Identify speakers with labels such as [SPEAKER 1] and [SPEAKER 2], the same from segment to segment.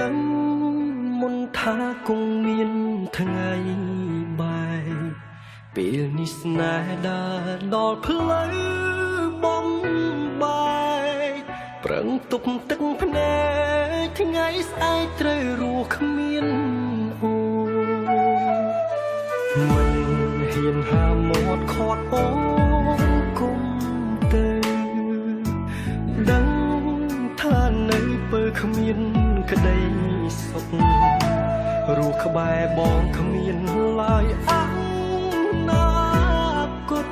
[SPEAKER 1] ដឹងមុនថាគង់មានថ្ងៃបាយពេលនេះស្នេហ៍ដើរដល់ផ្លូវបំបាយប្រឹងទប់ទឹកភ្នែកថ្ងៃស្អែកត្រូវរស់គ្មានអូមិនហ៊ានហាមាត់ខាត់អូនគុំទៅដឹងថានៅពើគ្មានក្តីសុខរស់ក្បែរបងគ្មានឡើយអនាគត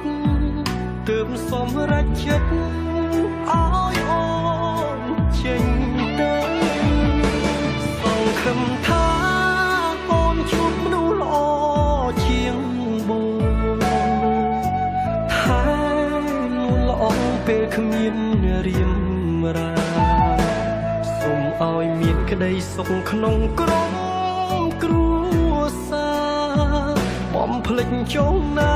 [SPEAKER 1] ទើបសម្រេចចិត្តឲ្យអូនចេញទៅសង្ឃឹមថាអូនជួបមនុស្សល្អជាងបងថាល្អពេលគ្មានរៀមរាសូមឲ្យមានក្តីសុខក្នុងក្រុមគ្រួសារបំភ្លេចចុងណា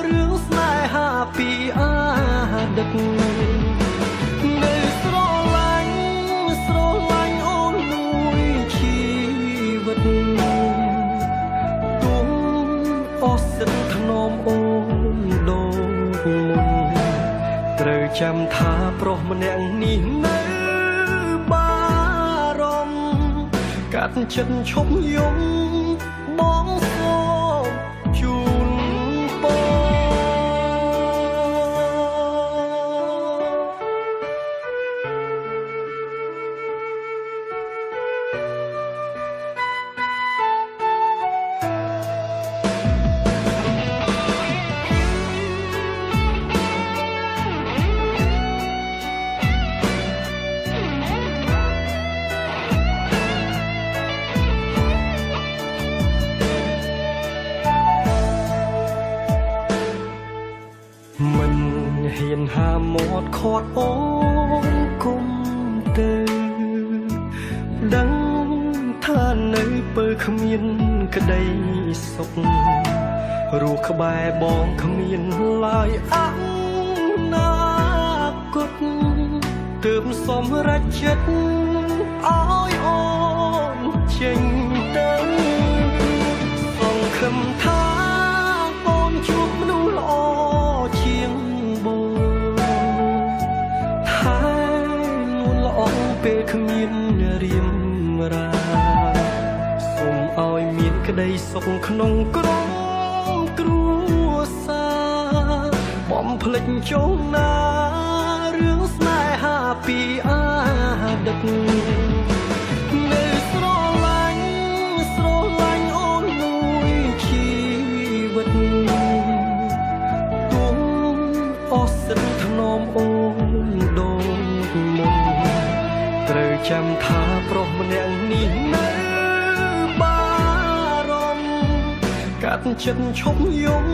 [SPEAKER 1] រឿងស្នេហាពីអាដឹកនៅស្រឡាញ់អូនមួយជីវិតទុំអស់សិនថ្នមអូនដូចមុនត្រូវចាំថាប្រុសម្នាក់នេះនៅបារម្ភកាត់ចិត្តឈប់យំបងសូមជូនពរមិនហ៊ានហាមាត់ខាត់អូនគុំទៅដឹងថានៅពើគ្មានក្តីសុខរស់ក្បែរបងគ្មានឡើយអនាគតទើបសម្រេចចិត្តឲ្យអូនចេញទៅសង្ឃឹមថាអូនជួបមនុស្សល្អជាងបងថាល្អពេលគ្មានរៀមរាសូមឲ្យមានក្តីសុខក្នុងក្រុមគ្រួសារបំភ្លេចចុងណារឿងស្នេហាពីអាដឹកនៅស្រឡាញ់អូនមួយជីវិតទុំអស់សិនថ្នមអូនដូចមុនត្រូវចាំថាប្រុសម្នាក់នេះនៅបារម្ភកាត់ចិត្តឈប់យំ